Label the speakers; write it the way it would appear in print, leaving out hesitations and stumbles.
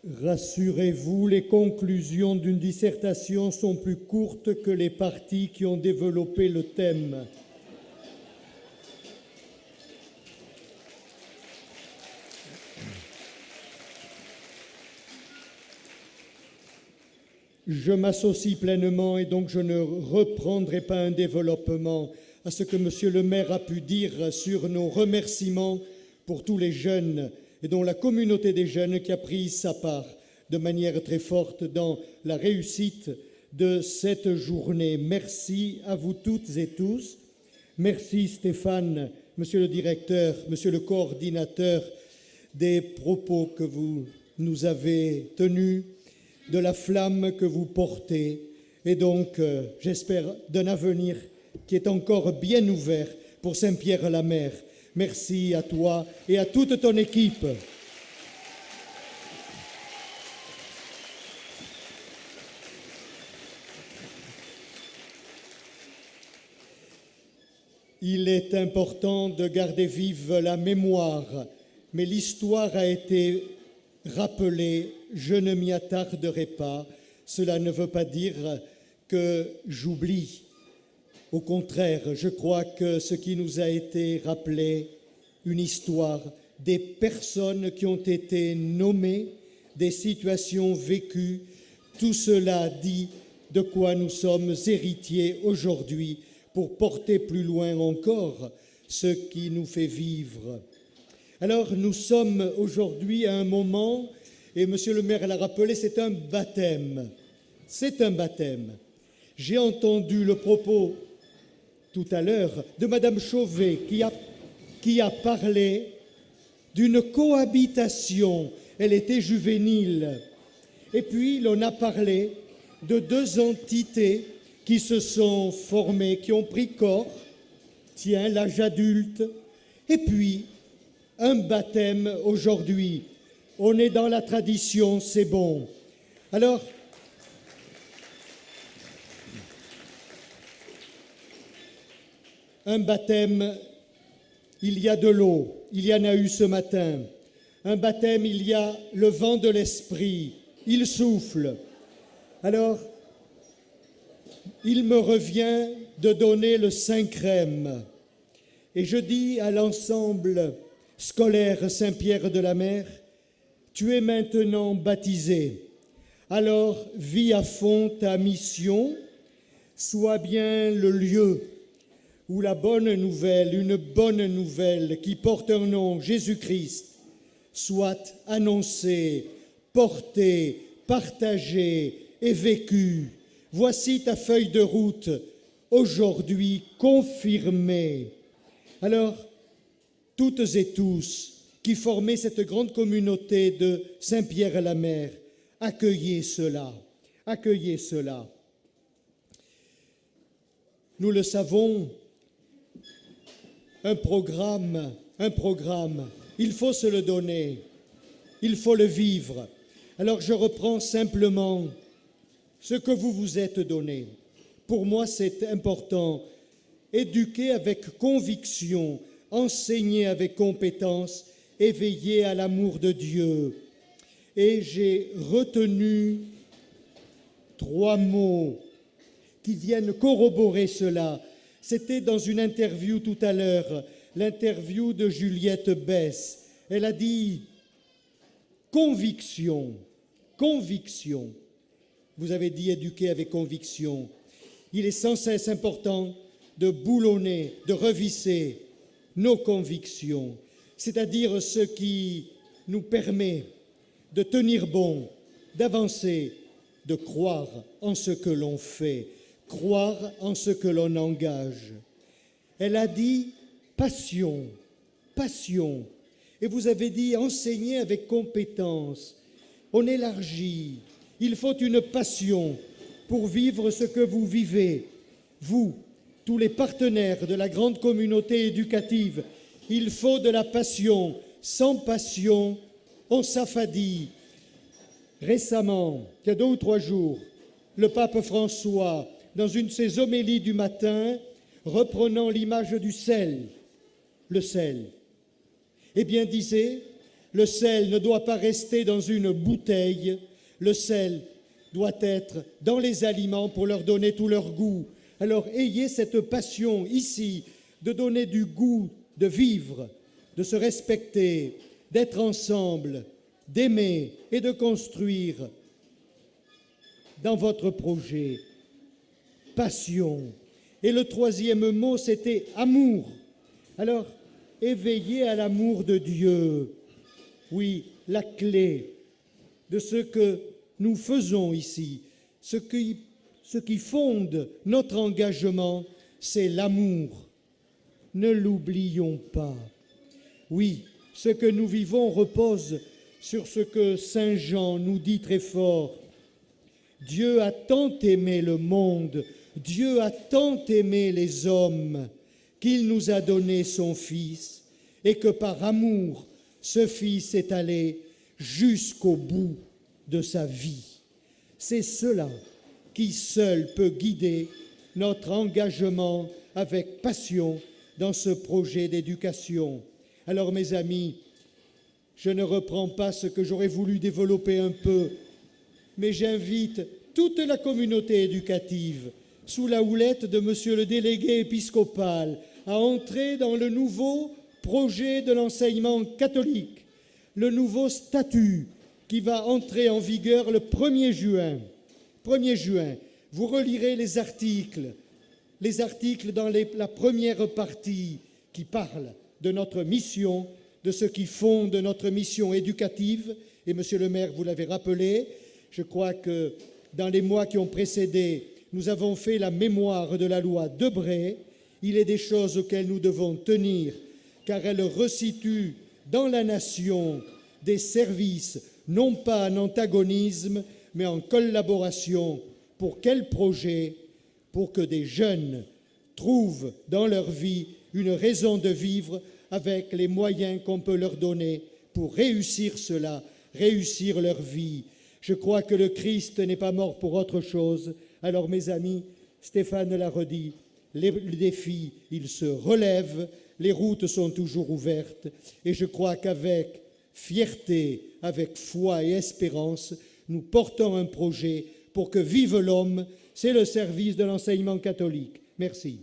Speaker 1: Rassurez-vous, les conclusions d'une dissertation sont plus courtes que les parties qui ont développé le thème. Je m'associe pleinement et donc je ne reprendrai pas un développement à ce que Monsieur le maire a pu dire sur nos remerciements pour tous les jeunes et dont la communauté des jeunes qui a pris sa part de manière très forte dans la réussite de cette journée. Merci à vous toutes et tous. Merci Stéphane, Monsieur le directeur, Monsieur le coordinateur, des propos que vous nous avez tenus, de la flamme que vous portez, et donc, j'espère, d'un avenir qui est encore bien ouvert pour Saint-Pierre-la-Mer. Merci à toi et à toute ton équipe. Il est important de garder vive la mémoire, mais l'histoire a été rappelée. Je ne m'y attarderai pas. Cela ne veut pas dire que j'oublie. Au contraire, je crois que ce qui nous a été rappelé, une histoire, des personnes qui ont été nommées, des situations vécues, tout cela dit de quoi nous sommes héritiers aujourd'hui pour porter plus loin encore ce qui nous fait vivre. Alors, nous sommes aujourd'hui à un moment, et Monsieur le maire l'a rappelé, c'est un baptême. C'est un baptême. J'ai entendu le propos tout à l'heure de Madame Chauvet qui a parlé d'une cohabitation. Elle était juvénile. Et puis, l'on a parlé de deux entités qui se sont formées, qui ont pris corps, tiens, l'âge adulte, et puis un baptême aujourd'hui. On est dans la tradition, c'est bon. Alors, un baptême, il y a de l'eau, il y en a eu ce matin. Un baptême, il y a le vent de l'esprit, il souffle. Alors, il me revient de donner le Saint-Crème. Et je dis à l'ensemble scolaire Saint-Pierre-de-la-Mer, tu es maintenant baptisé. Alors, vis à fond ta mission, sois bien le lieu où la bonne nouvelle, une bonne nouvelle qui porte un nom, Jésus-Christ, soit annoncée, portée, partagée et vécue. Voici ta feuille de route, aujourd'hui confirmée. Alors, toutes et tous qui formaient cette grande communauté de Saint-Pierre-la-Mer, accueillez cela, accueillez cela. Nous le savons, un programme, il faut se le donner, il faut le vivre. Alors je reprends simplement ce que vous vous êtes donné. Pour moi, c'est important. Éduquer avec conviction, enseigner avec compétence, éveiller à l'amour de Dieu. Et j'ai retenu 3 mots qui viennent corroborer cela. C'était dans une interview tout à l'heure, l'interview de Juliette Bess. Elle a dit « conviction, conviction ». Vous avez dit « éduquer avec conviction ». Il est sans cesse important de boulonner, de revisser nos convictions, c'est-à-dire ce qui nous permet de tenir bon, d'avancer, de croire en ce que l'on fait, croire en ce que l'on engage. Elle a dit passion, passion. Et vous avez dit enseigner avec compétence. On élargit. Il faut une passion pour vivre ce que vous vivez. Vous, tous les partenaires de la grande communauté éducative, il faut de la passion. Sans passion, on s'affadit. Récemment, il y a 2 ou 3 jours, le pape François, dans une de ses homélies du matin, reprenant l'image du sel, le sel, eh bien disait, Le sel ne doit pas rester dans une bouteille. Le sel doit être dans les aliments pour leur donner tout leur goût. Alors ayez cette passion ici de donner du goût, de vivre, de se respecter, d'être ensemble, d'aimer et de construire dans votre projet. Passion. Et le troisième mot, c'était amour. Alors, éveillez à l'amour de Dieu. Oui, la clé de ce que nous faisons ici, ce qui fonde notre engagement, c'est l'amour. Ne l'oublions pas. Oui, ce que nous vivons repose sur ce que Saint Jean nous dit très fort. Dieu a tant aimé le monde, Dieu a tant aimé les hommes, qu'il nous a donné son Fils, et que par amour, ce Fils est allé jusqu'au bout de sa vie. C'est cela qui seul peut guider notre engagement avec passion dans ce projet d'éducation. Alors, mes amis, je ne reprends pas ce que j'aurais voulu développer un peu, mais j'invite toute la communauté éducative, sous la houlette de Monsieur le délégué épiscopal, à entrer dans le nouveau projet de l'enseignement catholique, le nouveau statut qui va entrer en vigueur le 1er juin. 1er juin, vous relirez les articles dans la première partie qui parlent de notre mission, de ce qui fonde notre mission éducative. Et Monsieur le maire, vous l'avez rappelé, je crois que dans les mois qui ont précédé, nous avons fait la mémoire de la loi Debré. Il est des choses auxquelles nous devons tenir, car elle resitue dans la nation des services, non pas en antagonisme, mais en collaboration. Pour quel projet? Pour que des jeunes trouvent dans leur vie une raison de vivre avec les moyens qu'on peut leur donner pour réussir cela, réussir leur vie. Je crois que le Christ n'est pas mort pour autre chose. Alors, mes amis, Stéphane l'a redit, les défis, ils se relèvent, les routes sont toujours ouvertes, et je crois qu'avec fierté, avec foi et espérance, nous portons un projet pour que vive l'homme. C'est le service de l'enseignement catholique. Merci.